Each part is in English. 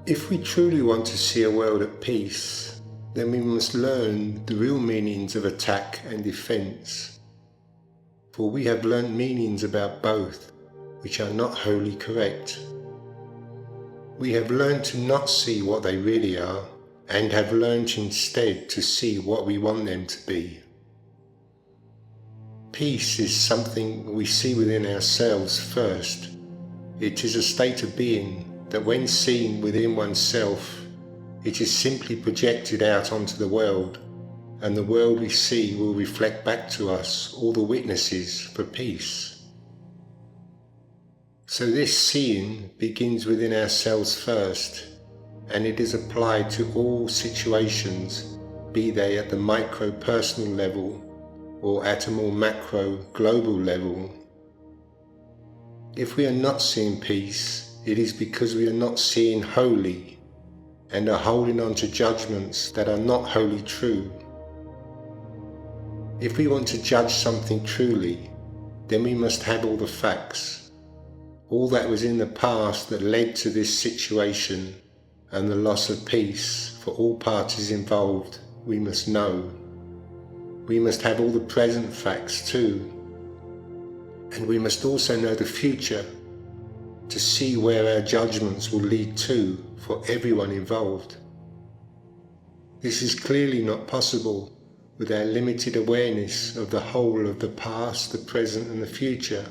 If we truly want to see a world at peace, then we must learn the real meanings of attack and defense. For we have learnt meanings about both, which are not wholly correct. We have learned to not see what they really are, and have learned instead to see what we want them to be. Peace is something we see within ourselves first. It is a state of being that when seen within oneself, it is simply projected out onto the world, and the world we see will reflect back to us all the witnesses for peace. So this seeing begins within ourselves first, and it is applied to all situations, be they at the micro-personal level or at a more macro-global level. If we are not seeing peace, it is because we are not seeing wholly and are holding on to judgments that are not wholly true. If we want to judge something truly, then we must have all the facts, all that was in the past that led to this situation and the loss of peace for all parties involved. We must know. We must have all the present facts too, and we must also know the future to see where our judgments will lead to for everyone involved. This is clearly not possible with our limited awareness of the whole of the past, the present and the future,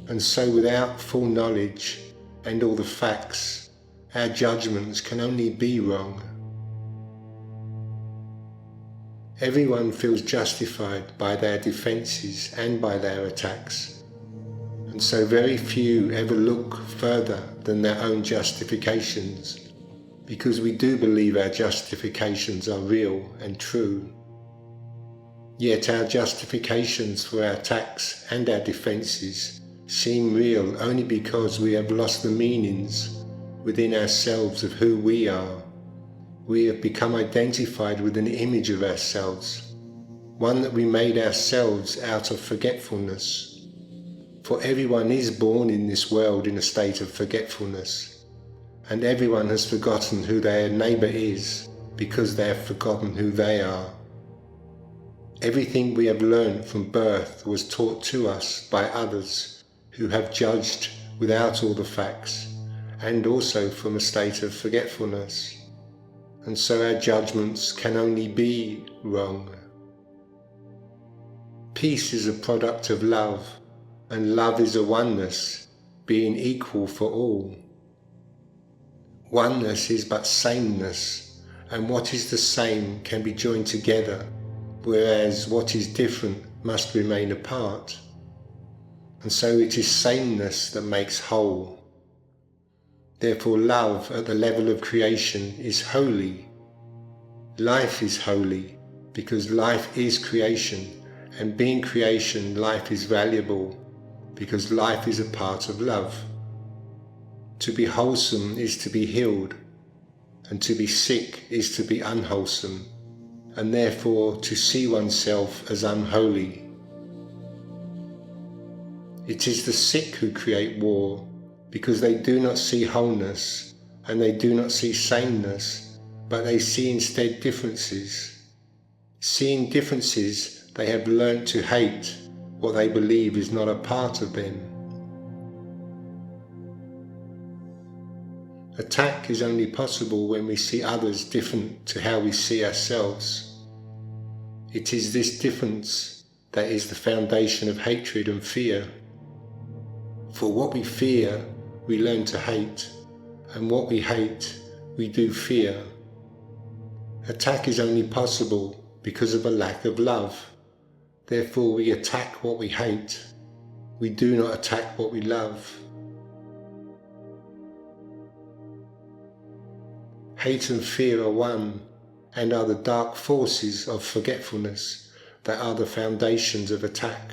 and so without full knowledge and all the facts, our judgments can only be wrong. Everyone feels justified by their defences and by their attacks, and so very few ever look further than their own justifications, because we do believe our justifications are real and true. Yet our justifications for our attacks and our defences seem real only because we have lost the meanings within ourselves of who we are. We have become identified with an image of ourselves, one that we made ourselves out of forgetfulness. For everyone is born in this world in a state of forgetfulness, and everyone has forgotten who their neighbour is because they have forgotten who they are. Everything we have learned from birth was taught to us by others who have judged without all the facts, and also from a state of forgetfulness, and so our judgments can only be wrong. Peace is a product of love, and love is a oneness, being equal for all. Oneness is but sameness, and what is the same can be joined together, whereas what is different must remain apart. And so it is sameness that makes whole. Therefore love at the level of creation is holy. Life is holy, because life is creation, and being creation, life is valuable, because life is a part of love. To be wholesome is to be healed, and to be sick is to be unwholesome, and therefore to see oneself as unholy. It is the sick who create war, because they do not see wholeness, and they do not see sameness, but they see instead differences. Seeing differences, they have learnt to hate what they believe is not a part of them. Attack is only possible when we see others different to how we see ourselves. It is this difference that is the foundation of hatred and fear. For what we fear, we learn to hate, and what we hate, we do fear. Attack is only possible because of a lack of love. Therefore we attack what we hate. We do not attack what we love. Hate and fear are one, and are the dark forces of forgetfulness that are the foundations of attack.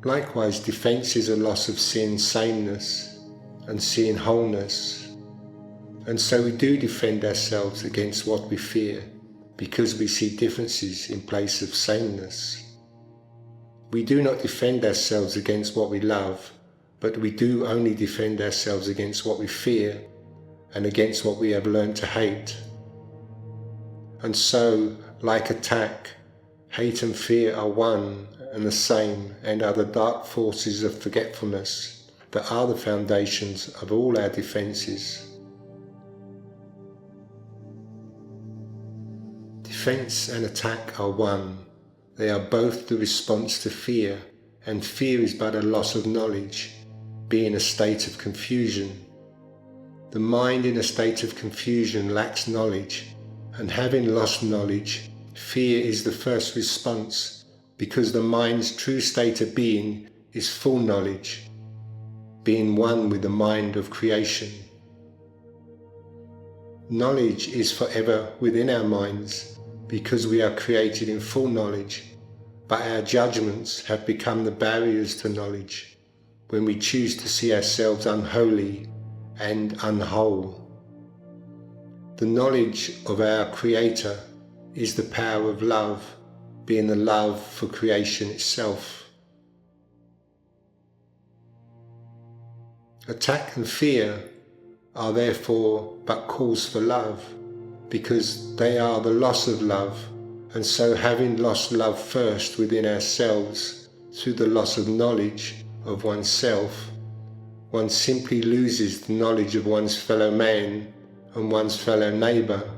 Likewise, defense is a loss of seeing sameness and seeing wholeness. And so we do defend ourselves against what we fear, because we see differences in place of sameness. We do not defend ourselves against what we love, but we do only defend ourselves against what we fear, and against what we have learned to hate. And so, like attack, hate and fear are one and the same, and are the dark forces of forgetfulness that are the foundations of all our defences. Defence and attack are one. They are both the response to fear, and fear is but a loss of knowledge, being a state of confusion. The mind in a state of confusion lacks knowledge, and having lost knowledge, fear is the first response, because the mind's true state of being is full knowledge, being one with the mind of creation. Knowledge is forever within our minds, because we are created in full knowledge, but our judgments have become the barriers to knowledge, when we choose to see ourselves unholy and unwhole. The knowledge of our Creator is the power of love, being the love for creation itself. Attack and fear are therefore but calls for love, because they are the loss of love, and so having lost love first within ourselves through the loss of knowledge of oneself, one simply loses the knowledge of one's fellow man and one's fellow neighbour.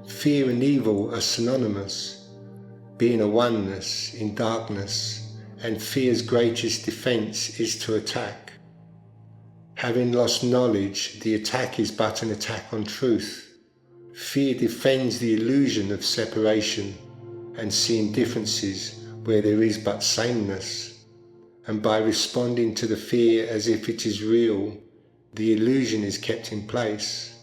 Fear and evil are synonymous, being a oneness in darkness, and fear's greatest defence is to attack. Having lost knowledge, the attack is but an attack on truth. Fear defends the illusion of separation and seeing differences where there is but sameness, and by responding to the fear as if it is real, the illusion is kept in place.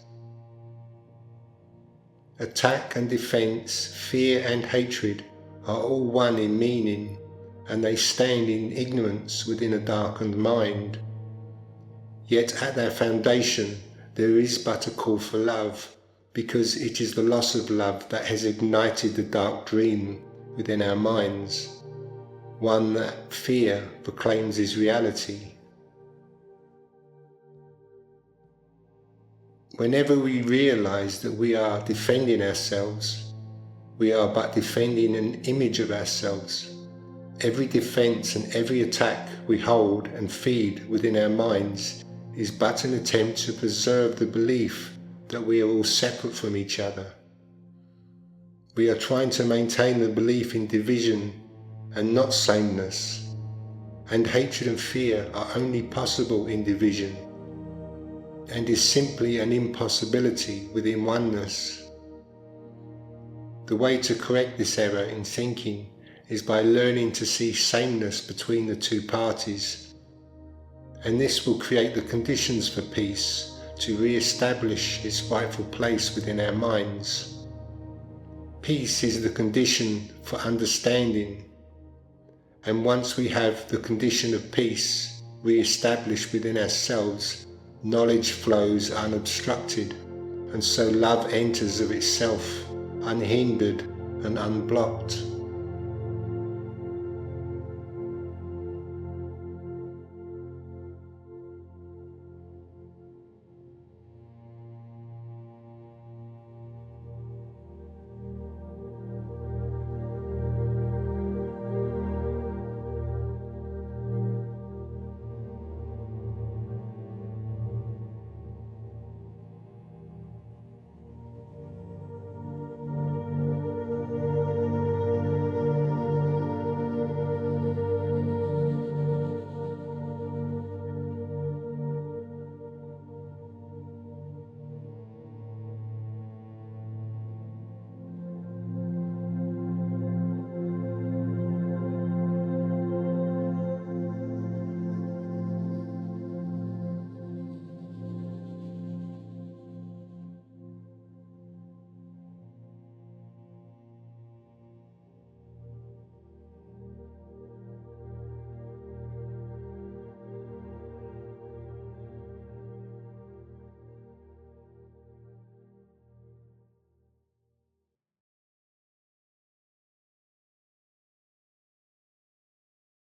Attack and defence, fear and hatred are all one in meaning, and they stand in ignorance within a darkened mind. Yet at their foundation there is but a call for love, because it is the loss of love that has ignited the dark dream within our minds, one that fear proclaims is reality. Whenever we realize that we are defending ourselves, we are but defending an image of ourselves. Every defense and every attack we hold and feed within our minds is but an attempt to preserve the belief that we are all separate from each other. We are trying to maintain the belief in division and not sameness, and hatred and fear are only possible in division, and is simply an impossibility within oneness. The way to correct this error in thinking is by learning to see sameness between the two parties, and this will create the conditions for peace to re-establish its rightful place within our minds. Peace is the condition for understanding, and once we have the condition of peace re-established within ourselves, knowledge flows unobstructed, and so love enters of itself, unhindered and unblocked.